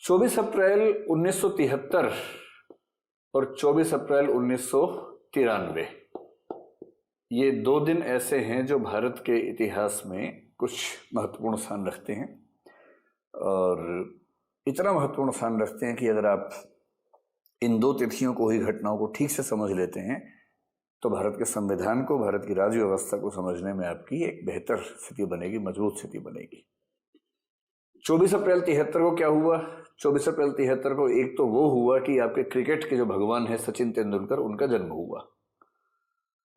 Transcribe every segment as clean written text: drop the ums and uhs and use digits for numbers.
24 अप्रैल 1973 और 24 अप्रैल 1993 ये दो दिन ऐसे हैं जो भारत के इतिहास में कुछ महत्वपूर्ण स्थान रखते हैं और इतना महत्वपूर्ण स्थान रखते हैं कि अगर आप इन दो तिथियों को ही घटनाओं को ठीक से समझ लेते हैं तो भारत के संविधान को, भारत की राज्य व्यवस्था को समझने में आपकी एक बेहतर स्थिति बनेगी, मजबूत स्थिति बनेगी। 24 अप्रैल 73 को क्या हुआ? 24 अप्रैल 73 को एक तो वो हुआ कि आपके क्रिकेट के जो भगवान है सचिन तेंदुलकर, उनका जन्म हुआ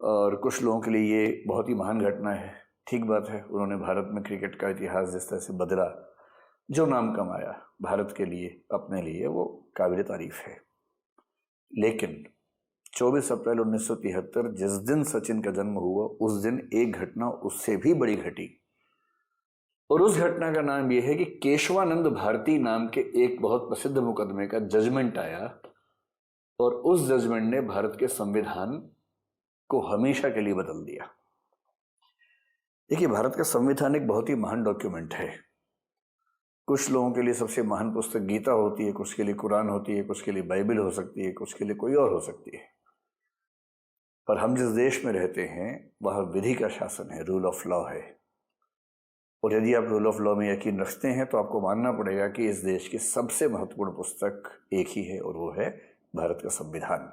और कुछ लोगों के लिए ये बहुत ही महान घटना है। ठीक बात है, उन्होंने भारत में क्रिकेट का इतिहास जिस तरह से बदला, जो नाम कमाया भारत के लिए, अपने लिए, वो काबिल तारीफ है। लेकिन 24 अप्रैल 1973 जिस दिन सचिन का जन्म हुआ, उस दिन एक घटना उससे भी बड़ी घटी और उस घटना का नाम यह है कि केशवानंद भारती नाम के एक बहुत प्रसिद्ध मुकदमे का जजमेंट आया और उस जजमेंट ने भारत के संविधान को हमेशा के लिए बदल दिया। देखिए, भारत का संविधान एक बहुत ही महान डॉक्यूमेंट है। कुछ लोगों के लिए सबसे महान पुस्तक गीता होती है, कुछ के लिए कुरान होती है, कुछ के लिए बाइबल हो सकती है, कुछ के लिए कोई और हो सकती है। पर हम जिस देश में रहते हैं वह विधि का शासन है, रूल ऑफ लॉ है। और यदि आप रूल ऑफ लॉ में यकीन रखते हैं तो आपको मानना पड़ेगा कि इस देश की सबसे महत्वपूर्ण पुस्तक एक ही है और वो है भारत का संविधान।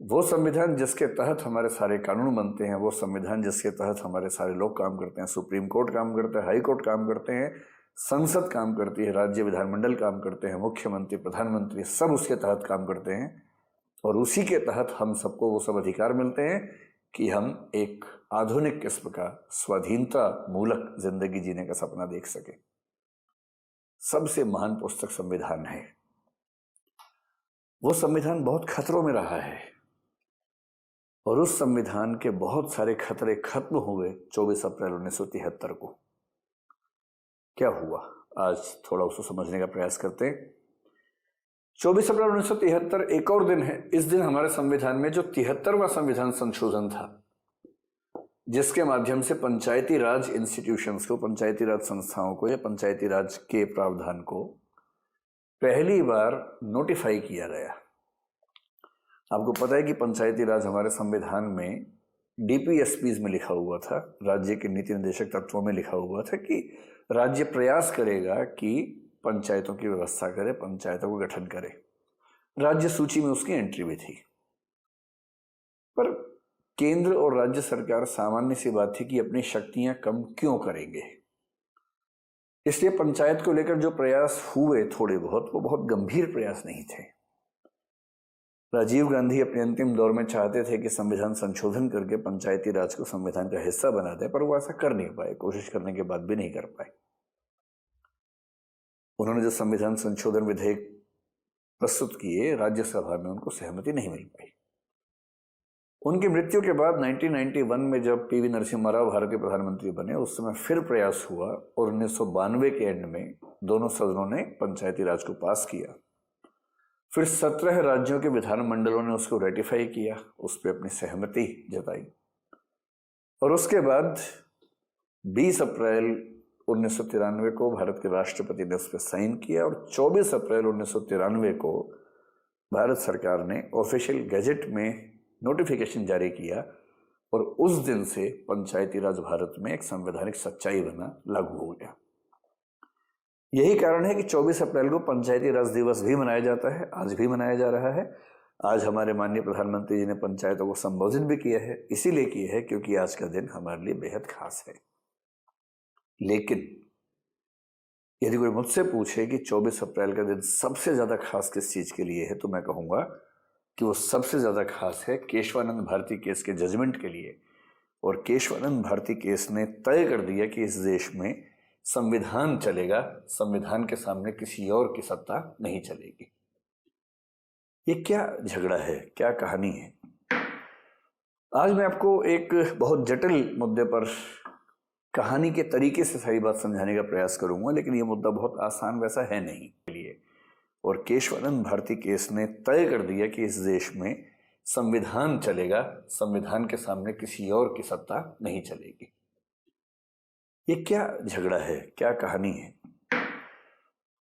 वो संविधान जिसके तहत हमारे सारे कानून बनते हैं, वो संविधान जिसके तहत हमारे सारे लोग काम करते हैं। सुप्रीम कोर्ट काम करता है, हाई कोर्ट काम करते हैं, संसद काम करती है, राज्य विधानमंडल काम करते हैं, मुख्यमंत्री, प्रधानमंत्री सब उसके तहत काम करते हैं और उसी के तहत हम सबको वो सब अधिकार मिलते हैं कि हम एक आधुनिक किस्म का स्वाधीनता मूलक जिंदगी जीने का सपना देख सके। सबसे महान पुस्तक संविधान है। वो संविधान बहुत खतरों में रहा है और उस संविधान के बहुत सारे खतरे खत्म हुए 24 अप्रैल 1973 को। क्या हुआ, आज थोड़ा उसको समझने का प्रयास करते हैं। 24 अप्रैल 1973 एक और दिन है। इस दिन हमारे संविधान में जो 73वां संविधान संशोधन था, जिसके माध्यम से पंचायती राज इंस्टीट्यूशंस को, पंचायती राज संस्थाओं को या पंचायती राज के प्रावधान को पहली बार नोटिफाई किया गया। आपको पता है कि पंचायती राज हमारे संविधान में डीपीएसपीज में लिखा हुआ था, राज्य के नीति निर्देशक तत्वों में लिखा हुआ था कि राज्य प्रयास करेगा कि पंचायतों की व्यवस्था करे, पंचायतों को गठन करे। राज्य सूची में उसकी एंट्री भी थी। पर केंद्र और राज्य सरकार, सामान्य सी बात थी कि अपनी शक्तियां कम क्यों करेंगे, इसलिए पंचायत को लेकर जो प्रयास हुए थोड़े बहुत, वो बहुत गंभीर प्रयास नहीं थे। राजीव गांधी अपने अंतिम दौर में चाहते थे कि संविधान संशोधन करके पंचायती राज को संविधान का हिस्सा बना दे, पर वो ऐसा कर नहीं पाए, कोशिश करने के बाद भी नहीं कर पाए। उन्होंने जो संविधान संशोधन विधेयक प्रस्तुत किए, राज्यसभा में उनको सहमति नहीं मिल पाई। उनकी मृत्यु के बाद 1991 में जब पीवी नरसिम्हा राव भारत के प्रधानमंत्री बने, उस समय फिर प्रयास हुआ और 1992 के एंड में दोनों सदनों ने पंचायती राज को पास किया। फिर 17 राज्यों के विधानमंडलों ने उसको रेटिफाई किया, उस पर अपनी सहमति जताई और उसके बाद 20 अप्रैल 1993 को भारत के राष्ट्रपति ने उस पर साइन किया और 24 अप्रैल 1993 को भारत सरकार ने ऑफिशियल गैजेट में नोटिफिकेशन जारी किया और उस दिन से पंचायती राज भारत में एक संवैधानिक सच्चाई बना, लागू हो गया। यही कारण है कि 24 अप्रैल को पंचायती राज दिवस भी मनाया जाता है, आज भी मनाया जा रहा है। आज हमारे माननीय प्रधानमंत्री जी ने पंचायतों को संबोधित भी किया है, इसीलिए किया है क्योंकि आज का दिन हमारे लिए बेहद खास है। लेकिन यदि कोई मुझसे पूछे कि 24 अप्रैल का दिन सबसे ज्यादा खास किस चीज के लिए है, तो मैं कहूंगा कि वो सबसे ज्यादा खास है केशवानंद भारती केस के जजमेंट के लिए। और केशवानंद भारती केस ने तय कर दिया कि इस देश में संविधान चलेगा, संविधान के सामने किसी और की सत्ता नहीं चलेगी। ये क्या झगड़ा है, क्या कहानी है? आज मैं आपको एक बहुत जटिल मुद्दे पर कहानी के तरीके से सारी बात समझाने का प्रयास करूंगा, लेकिन यह मुद्दा बहुत आसान वैसा है नहीं के लिए। और केशवानंद भारती केस ने तय कर दिया कि इस देश में संविधान चलेगा, संविधान के सामने किसी और की सत्ता नहीं चलेगी। ये क्या झगड़ा है, क्या कहानी है?